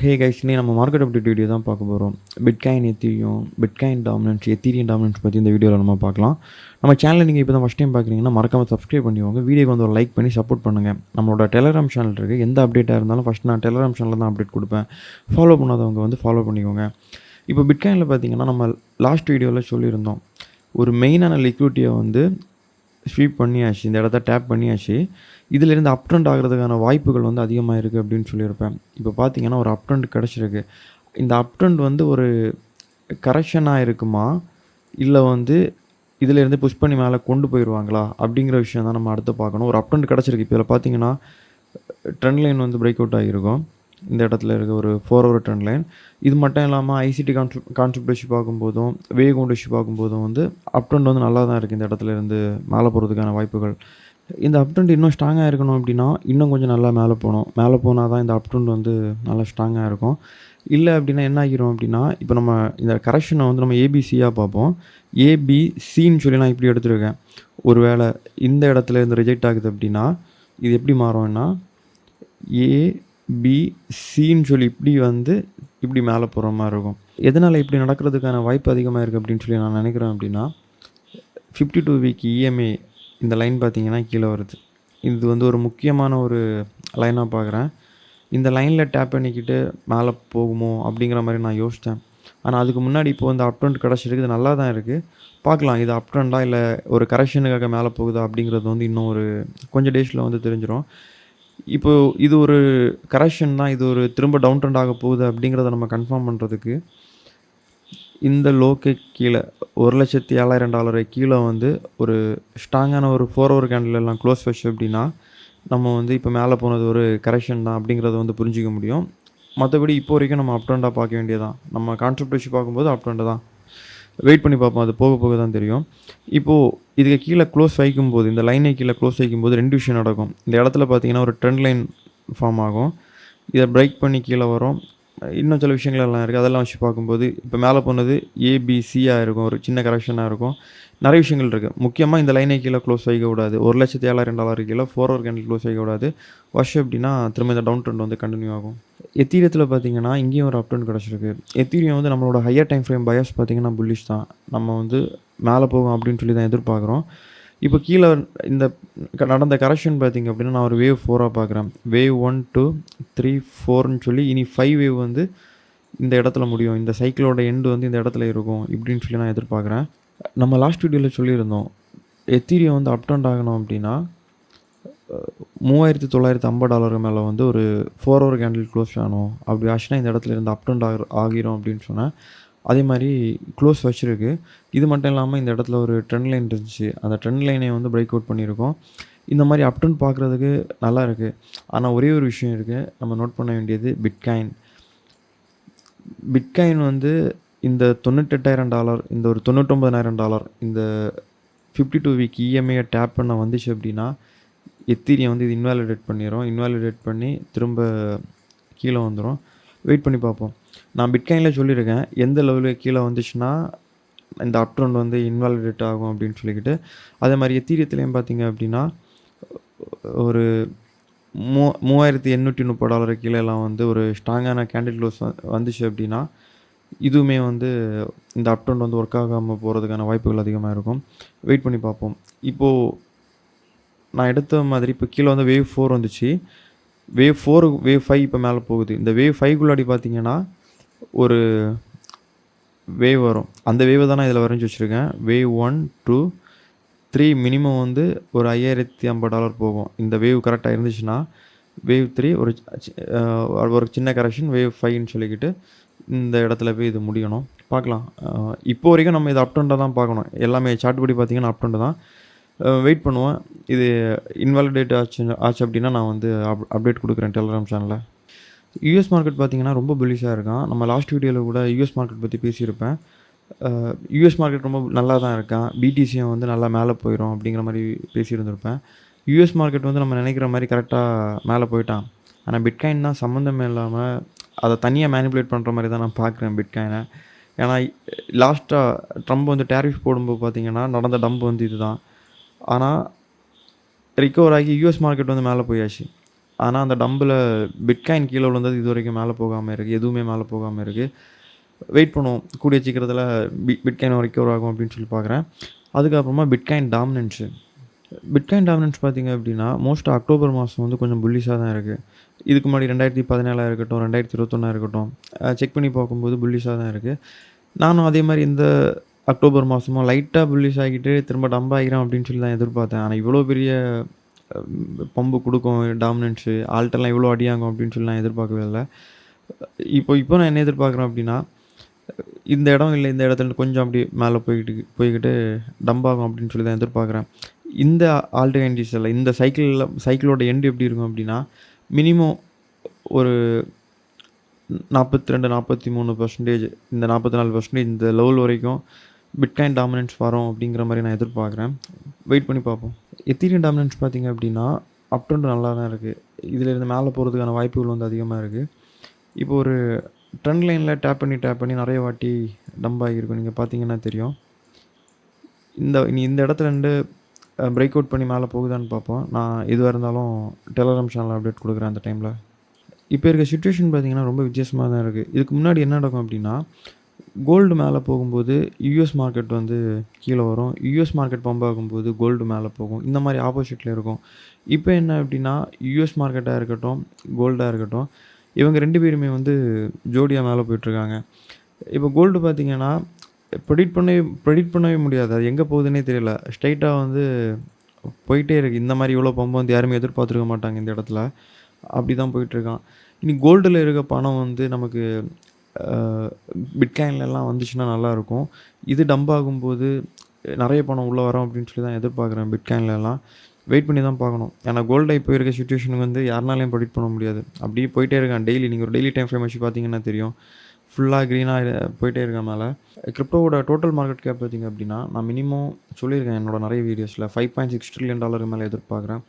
Hey guys, இன்னைக்கு நம்ம market update video தான் பார்க்க போகிறோம். Bitcoin, Ethereum, bitcoin dominance, Ethereum dominance பற்றி இந்த வீடியோவில் நம்ம பார்க்கலாம். நம்ம சேனலை நீங்கள் இப்போ தான் ஃபஸ்ட் டைம் பார்க்குறீங்கன்னா மறக்காமல் சப்ஸ்கிரைப் பண்ணிக்கோங்க. வீடியோக்கு வந்து ஒரு லைக் பண்ணி சப்போர்ட் பண்ணுங்கள். நம்மளோட டெலகிராம் சேனல் இருக்குது. எந்த அப்டேட்டாக இருந்தாலும் ஃபஸ்ட் நான் டெலகிராம் சேனலில் தான் அப்டேட் கொடுப்பேன். ஃபாலோ பண்ணாதவங்க வந்து ஃபாலோ பண்ணிக்கோங்க. இப்போ பிட்காயினில் பார்த்தீங்கன்னா நம்ம லாஸ்ட் வீடியோவில் சொல்லியிருந்தோம், ஒரு மெயினான லிக்விடிட்டியை வந்து ஸ்வீப் பண்ணியாச்சு, இந்த இடத்த டேப் பண்ணியாச்சு. இதிலிருந்து அப் ட்ரெண்ட் ஆகிறதுக்கான வாய்ப்புகள் வந்து அதிகமாக இருக்குது அப்படின்னு சொல்லியிருப்பேன். இப்போ பார்த்தீங்கன்னா ஒரு அப் ட்ரெண்ட் கிடச்சிருக்கு. இந்த அப் ட்ரெண்ட் வந்து ஒரு கரெக்ஷனாக இருக்குமா, இல்லை வந்து இதிலேருந்து புஷ் பண்ணி மேலே கொண்டு போயிடுவாங்களா அப்படிங்கிற விஷயம் தான் நம்ம அடுத்து பார்க்கணும். ஒரு அப் ட்ரெண்ட் கிடச்சிருக்கு. இப்போ இதில் பார்த்தீங்கன்னா ட்ரெண்ட் லைன் வந்து பிரேக் அவுட் ஆகியிருக்கும். இந்த இடத்துல இருக்க ஒரு 4 ஹவர் ட்ரெண்ட் லைன். இது மட்டும் இல்லாமல் ஐசிடி கான்செப்ட் வச்சு பார்க்கும்போதும், வேவ் கவுண்ட் வச்சு பார்க்கும்போதும் வந்து அப் ட்ரெண்ட் வந்து நல்லா தான் இருக்குது. இந்த இடத்துல இருந்து மேலே போகிறதுக்கான வாய்ப்புகள். இந்த அப் ட்ரெண்ட் இன்னும் ஸ்ட்ராங்காக இருக்கணும் அப்படின்னா இன்னும் கொஞ்சம் நல்லா மேலே போகணும். மேலே போனால் தான் இந்த அப் ட்ரெண்ட் வந்து நல்லா ஸ்ட்ராங்காக இருக்கும். இல்லை அப்படின்னா என்ன ஆகிரும் அப்படின்னா, இப்போ நம்ம இந்த கரெக்ஷனை வந்து நம்ம ஏபிசியாக பார்ப்போம். ஏபிசின்னு சொல்லி நான் இப்படி எடுத்துருக்கேன். ஒரு வேளை இந்த இடத்துல இருந்து ரிஜெக்ட் ஆகுது அப்படின்னா இது எப்படி மாறும்னா ஏபிசின்னு சொல்லி இப்படி வந்து இப்படி மேலே போகிற மாதிரி இருக்கும். எதனால் இப்படி நடக்கிறதுக்கான வாய்ப்பு அதிகமாக இருக்குது அப்படின்னு சொல்லி நான் நினைக்கிறேன் அப்படின்னா, 52 வீக் இஎம்ஏ இந்த லைன் பார்த்தீங்கன்னா கீழே வருது. இது வந்து ஒரு முக்கியமான ஒரு லைனாக பார்க்குறேன். இந்த லைனில் டேப் பண்ணிக்கிட்டு மேலே போகுமோ அப்படிங்கிற மாதிரி நான் யோசித்தேன். ஆனால் அதுக்கு முன்னாடி இப்போ வந்து அப் ட்ரெண்ட் கிடச்சிருக்கு. இது நல்லா தான் இருக்குது. பார்க்கலாம், இது அப் ட்ரெண்டா இல்லை ஒரு கரெக்ஷனுக்காக மேலே போகுதா அப்படிங்கிறது வந்து இன்னும் ஒரு கொஞ்சம் டேஸில் வந்து தெரிஞ்சிடும். இப்போது இது ஒரு கரெக்ஷன் தான், இது ஒரு திரும்ப டவுன் ட்ரெண்ட் ஆக போகுது அப்படிங்கிறத நம்ம கன்ஃபார்ம் பண்ணுறதுக்கு இந்த லோக்கு கீழே $1,07,000 கீழே வந்து ஒரு ஸ்ட்ராங்கான ஒரு 4 ஹவர் கேண்டில் எல்லாம் க்ளோஸ் வச்சு அப்படின்னா நம்ம வந்து இப்போ மேலே போனது ஒரு கரெக்ஷன் தான் அப்படிங்கிறத வந்து புரிஞ்சிக்க முடியும். மற்றபடி இப்போ வரைக்கும் நம்ம அப் ட்ரெண்டாக பார்க்க வேண்டியதான். நம்ம கான்செப்ட் வச்சு பார்க்கும்போது அப் ட்ரெண்டு தான். வெயிட் பண்ணி பார்ப்போம், அது போக போக தான் தெரியும். இப்போது இதுக்கு கீழே க்ளோஸ் வைக்கும்போது, இந்த லைனை கீழே க்ளோஸ் வைக்கும்போது 2 விஷயம் நடக்கும். இந்த இடத்துல பார்த்தீங்கன்னா ஒரு ட்ரெண்ட் லைன் ஃபார்ம் ஆகும். இதை பிரேக் பண்ணி கீழே வரும். இன்னும் சில விஷயங்கள் எல்லாம் இருக்குது. அதெல்லாம் வச்சு பார்க்கும்போது இப்போ மேலே போனது ஏபிசியாக இருக்கும். ஒரு சின்ன கரெக்ஷனாக இருக்கும். நிறைய விஷயங்கள் இருக்குது. முக்கியமாக இந்த லைனை கீழே க்ளோஸ் வைக்கக்கூடாது. $1,07,000 கீழே 4 ஹவர் கேண்டில் க்ளோஸ் வைக்கக்கூடாது. வருஷம் எப்படின்னா திரும்ப இந்த டவுன் ட்ரெண்ட் வந்து கண்டினியூ ஆகும். எத்தீரியத்தில் பார்த்தீங்கன்னா இங்கேயும் ஒரு அப் ட்ரெண்ட் கிடச்சிருக்கு. எத்தீரியம் வந்து நம்மளோட ஹையர் டைம் ஃப்ரேம் பயாஸ் பார்த்தீங்கன்னா புல்லிஷ் தான். நம்ம வந்து மேலே போகும் அப்படின்னு சொல்லி தான் எதிர்பார்க்குறோம். இப்போ கீழே இந்த நடந்த கரெக்ஷன் பார்த்திங்க அப்படின்னா நான் ஒரு வேவ் 4ஆக பார்க்குறேன். வேவ் 1, 2, 3, 4ன்னு சொல்லி இனி 5 வேவ் வந்து இந்த இடத்துல முடியும். இந்த சைக்கிளோட எண்டு வந்து இந்த இடத்துல இருக்கும் இப்படின்னு சொல்லி நான் எதிர்பார்க்குறேன். நம்ம லாஸ்ட் வீடியோவில் சொல்லியிருந்தோம், எத்தீரியம் வந்து அப் ட்ரெண்ட் ஆகணும் அப்படின்னா $3,950 மேலே வந்து ஒரு 4 ஹவர் கேண்டில் க்ளோஸ் ஆகணும். அப்படி ஆச்சுன்னா இந்த இடத்துல இருந்து அப் ட்ரெண்ட் ஆகிரும் அப்படின்னு சொன்னேன். அதே மாதிரி க்ளோஸ் வச்சுருக்கு. இது மட்டும் இல்லாமல் இந்த இடத்துல ஒரு ட்ரெண்ட் லைன் இருந்துச்சு. அந்த ட்ரெண்ட் லைனை வந்து பிரேக் அவுட் பண்ணியிருக்கோம். இந்த மாதிரி அப் ட்ரெண்ட் பார்க்குறதுக்கு நல்லா இருக்குது. ஆனால் ஒரே ஒரு விஷயம் இருக்குது, நம்ம நோட் பண்ண வேண்டியது பிட்காயின். பிட்காயின் வந்து இந்த $98,000, இந்த ஒரு $99,000, இந்த 52 வீக் இஎம்ஐயை டேப் பண்ண வந்துச்சு அப்படின்னா எத்தீரியம் வந்து இது இன்வாலிடேட் பண்ணிடும். இன்வாலிடேட் பண்ணி திரும்ப கீழே வந்துடும். வெயிட் பண்ணி பார்ப்போம். நான் பிட்காயினில் சொல்லியிருக்கேன், எந்த லெவலுக்கு கீழே வந்துச்சுன்னா இந்த அப் ட்ரெண்ட் வந்து இன்வாலிடேட் ஆகும் அப்படின்னு சொல்லிக்கிட்டு. அதே மாதிரி எத்தீரியத்துலேயும் பார்த்தீங்க அப்படின்னா ஒரு $3,830 கீழேலாம் வந்து ஒரு ஸ்ட்ராங்கான கேண்டில் க்ளோஸ் வந்துச்சு அப்படின்னா இதுவுமே வந்து இந்த அப் ட்ரெண்ட் வந்து ஒர்க் ஆகாமல் போகிறதுக்கான வாய்ப்புகள் அதிகமாக இருக்கும். வெயிட் பண்ணி பார்ப்போம். இப்போது நான் எடுத்த மாதிரி இப்போ கீழே வந்து வேவ் 4 வந்துச்சு. வேவ் 4, வேவ் 5 இப்போ மேலே போகுது. இந்த வேவ் 5குள்ளாடி பார்த்தீங்கன்னா ஒரு வேவ் வரும். அந்த வேவை தான் நான் இதில் வரைஞ்சி வச்சுருக்கேன். வேவ் 1, 2, 3 மினிமம் வந்து ஒரு $5,050 போகும். இந்த வேவ் கரெக்டாக இருந்துச்சுன்னா வேவ் 3 ஒரு சின்ன கரெக்ஷன், வேவ் 5ன்னு சொல்லிக்கிட்டு இந்த இடத்துல போய் இது முடியணும். பார்க்கலாம். இப்போ வரைக்கும் நம்ம இதை அப் ட்ரெண்டாக தான் பார்க்கணும். எல்லாமே சார்ட் படி பார்த்தீங்கன்னா அப் ட்ரெண்டு தான். வெயிட் பண்ணுவேன். இது இன்வாலிடேட் ஆச்சு அப்படின்னா நான் வந்து அப்டேட் கொடுக்குறேன் டெலகிராம் சேனலில். யூஎஸ் மார்க்கெட் பார்த்திங்கன்னா ரொம்ப புல்லிஷாக இருக்கான். நம்ம லாஸ்ட் வீடியோவில் கூட யூஎஸ் மார்க்கெட் பற்றி பேசியிருப்பேன். யூஎஸ் மார்க்கெட் ரொம்ப நல்லா தான் இருக்கான். பிடிசியும் வந்து நல்லா மேலே போயிடும் அப்படிங்கிற மாதிரி பேசியிருந்திருப்பேன். யூஎஸ் மார்க்கெட் வந்து நம்ம நினைக்கிற மாதிரி கரெக்டாக மேலே போயிட்டான். ஆனால் பிட்காயின் தான் சம்மந்தமே இல்லாமல் அதை தனியாக மேனிப்புலேட் பண்ணுற மாதிரி தான் நான் பார்க்குறேன் பிட்காயினை. ஏன்னா லாஸ்ட்டாக ட்ரம்ப் வந்து டேரிஃப் போடும்போது பார்த்திங்கன்னா நடந்த டம்ப் வந்து இது தான். ஆனால் ரிகவர் ஆகி யூஎஸ் மார்க்கெட் வந்து மேலே போயாச்சு. ஆனா அந்த டம்பில பிட்காயின் கீழ விழுந்தது இதுவரைக்கும் மேல போகாம இருக்கு. எதுவுமே மேல போகாம இருக்கு. வெயிட் பண்ணுவோம். கூடிய சீக்கிரத்தில பிட்காயின் ரெக்கவர் ஆகும் அப்படின்னு சொல்லி பார்க்குறேன். அதுக்கப்புறமா பிட்காயின் டாமினன்ஸ். பிட்காயின் டாமினன்ஸ் பார்த்தீங்க அப்படின்னா, மோஸ்ட்டா அக்டோபர் மாசம் வந்து கொஞ்சம் புல்லிஷா தான் இருக்கு. இதுக்கு முன்னாடி 2017 இருக்கட்டும், 2021 இருக்கட்டும், செக் பண்ணி பார்க்கும்போது புல்லிஷா தான் இருக்கு. நானும் அதே மாரி இந்த அக்டோபர் மாசமும் லைட்டா புல்லிஷ் ஆகிட்டு திரும்ப டம்ப் ஆகிரும் அப்படின்னு சொல்லி தான் எதிர்பார்த்தேன். ஆனா இவ்வளோ பெரிய பம்பு குடுக்கும் டாமினன்ஸு, ஆல்ட்டெல்லாம் இவ்வளோ அடியாங்கும் அப்படின்னு சொல்லி நான் எதிர்பார்க்கவே இல்ல. இப்போ நான் என்ன எதிர்பார்க்குறேன் அப்படின்னா, இந்த இடம் இல்ல, இந்த இடத்துலருந்து கொஞ்சம் அப்படியே மேல போய்க்கிட்டு டம்ப் ஆகும் அப்படின்னு சொல்லி தான் எதிர்பார்க்குறேன். இந்த ஆல்டர்னேட்டிவ்ஸ்ல இந்த சைக்கிளோட எண்ட் எப்படி இருக்கும் அப்படின்னா, மினிமம் ஒரு 42, 43% இந்த 44% இந்த லெவல் வரைக்கும் பிட்காயின் டாமினன்ஸ் வரும் அப்படிங்கிற மாரி நான் எதிர்பார்க்குறேன். வெயிட் பண்ணி பார்ப்போம். எத்தீரியம் டாமினன்ஸ் பார்த்தீங்க அப்படின்னா, அப் ட்ரெண்ட் நல்லா தான் இருக்கு. இதிலிருந்து மேல போறதுக்கான வாய்ப்புகள் வந்து அதிகமா இருக்கு. இப்போ ஒரு ட்ரெண்ட் லைன்ல டேப் பண்ணி நெறைய வாட்டி டம்ப் ஆகியிருக்கும். நீங்க பார்த்தீங்கன்னா தெரியும். இந்த இடத்துலருந்து பிரேக் அவுட் பண்ணி மேல போகுதான்னு பார்ப்போம். நான் எதுவா இருந்தாலும் டெலகிராம் சேனல்ல அப்டேட் குடுக்குறேன் அந்த டைம்ல. இப்ப இருக்க சிச்சுவேஷன் பார்த்தீங்கன்னா, ரொம்ப வித்தியாசமா தான் இருக்கு. இதுக்கு முன்னாடி என்ன நடக்கும் அப்டின்னா, கோல்டு மேல போகும்போது யுஎஸ் மார்க்கெட் வந்து கீழ வரும். யுஎஸ் மார்க்கெட் பம்ப் ஆகும்போது கோல்டு மேல போகும். இந்த மாரி ஆப்போசிட்ல இருக்கும். இப்ப என்ன அப்டின்னா, யுஎஸ் மார்க்கெட்டா இருக்கட்டும், கோல்டா இருக்கட்டும், இவங்க 2 பேருமே வந்து ஜோடியா மேல போயிட்டுருக்காங்க. இப்ப கோல்டு பார்த்தீங்கன்னா, ப்ரெடிக்ட் பண்ணவே முடியாது. அது எங்க போகுதுன்னே தெரியல. ஸ்ட்ரெய்ட்டா வந்து போயிட்டே இருக்கு. இந்த மாரி இவ்வளோ பம்ப் வந்து யாருமே எதிர்பார்த்துருக்க மாட்டாங்க இந்த இடத்துல. அப்படி தான் போயிட்டுருக்கான். இனி கோல்டுல இருக்க பணம் வந்து நமக்கு அ பிட்காயின்லலாம் வந்துச்சுன்னா நல்லாயிருக்கும். இது டம்ப் ஆகும்போது நெறைய பணம் உள்ள வரும் அப்படின்னு சொல்லி தான் எதிர்பார்க்குறேன் பிட்காயின்லலாம். வெயிட் பண்ணி தான் பார்க்கணும். ஏன்னா கோல்ட இப்போ இருக்க சிச்சுவேஷனுக்கு வந்து யாருனாலயும் ப்ரெடிக்ட் பண்ண முடியாது. அப்படியே போயிட்டே இருக்கான். நீங்க ஒரு டெய்லி டைம் ஃப்ரேம் வச்சு பார்த்தீங்கன்னா தெரியும். ஃபுல்லா கிரீனா போயிட்டே இருக்கான் மேல. கிரிப்டோவோட டோட்டல் மார்க்கெட் கேப் பார்த்தீங்க அப்படின்னா, நான் மினிமம் சொல்லியிருக்கேன் என்னோட நெறைய வீடியோஸ்ல $5.6 ட்ரில்லியன் மேல எதிர்பார்க்குறேன்.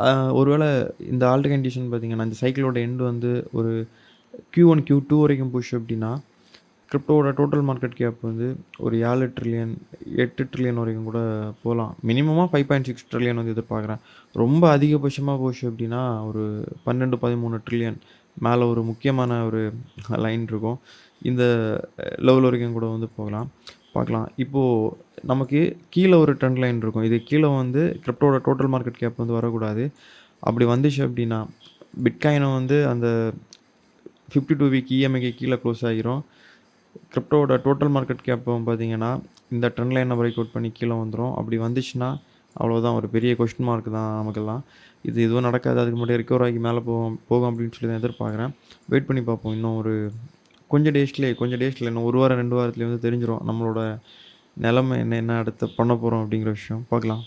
அ ஒருவேள இந்த ஆல்ட் கண்டிஷன் பார்த்தீங்கன்னா, இந்த சைக்கிளோட எண்ட் வந்து ஒரு Q1, Q2 வரைக்கும் போச்சு அப்படின்னா, கிரிப்டோவோட டோட்டல் மார்க்கெட் கேப் வந்து ஒரு 7 ட்ரில்லியன், 8 ட்ரில்லியன் வரைக்கும் கூட போலாம். மினிமமா 5.6 ட்ரில்லியன் வந்து எதிர்பார்க்குறேன். ரொம்ப அதிகபட்சமா போச்சு அப்படின்னா, ஒரு 12, 13 ட்ரில்லியன் மேல ஒரு முக்கியமான ஒரு லைன் இருக்கும். இந்த லெவல் வரைக்கும் கூட வந்து போகலாம். பார்க்கலாம். இப்போ நமக்கு கீழ ஒரு ட்ரெண்ட் லைன் இருக்கும். இது கீழ வந்து கிரிப்டோவோட டோட்டல் மார்க்கெட் கேப் வந்து வரக்கூடாது. அப்படி வந்துச்சு அப்படின்னா, பிட்காயினும் வந்து அந்த 52 வீக் இஎம்ஐக்கு கீழ க்ளோஸ் ஆகிரும். கிரிப்டோவோட டோட்டல் மார்க்கெட் கேப்பும் பார்த்தீங்கன்னா, இந்த ட்ரெண்ட் லைன பிரேக் அவுட் பண்ணி கீழ வந்துரும். அப்படி வந்துச்சுன்னா, அவ்வளோதான் ஒரு பெரிய கொஸ்டின் மார்க் தான் நமக்கெல்லாம். இது எதுவும் நடக்காது. அதுக்கு முன்னாடி ரெக்கவர் ஆகி மேல போகும் போகும் அப்படின்னு சொல்லி தான் எதிர்பார்க்குறேன். வெயிட் பண்ணி பார்ப்போம். இன்னும் ஒரு கொஞ்சம் டேஸ்ல இன்னும் 1 வாரம், 2 வாரத்திலேயே வந்து தெரிஞ்சிரும். நம்மளோட நிலைமை என்ன அடுத்து பண்ண போறோம் அப்படிங்கிற விஷயம். பார்க்கலாம்.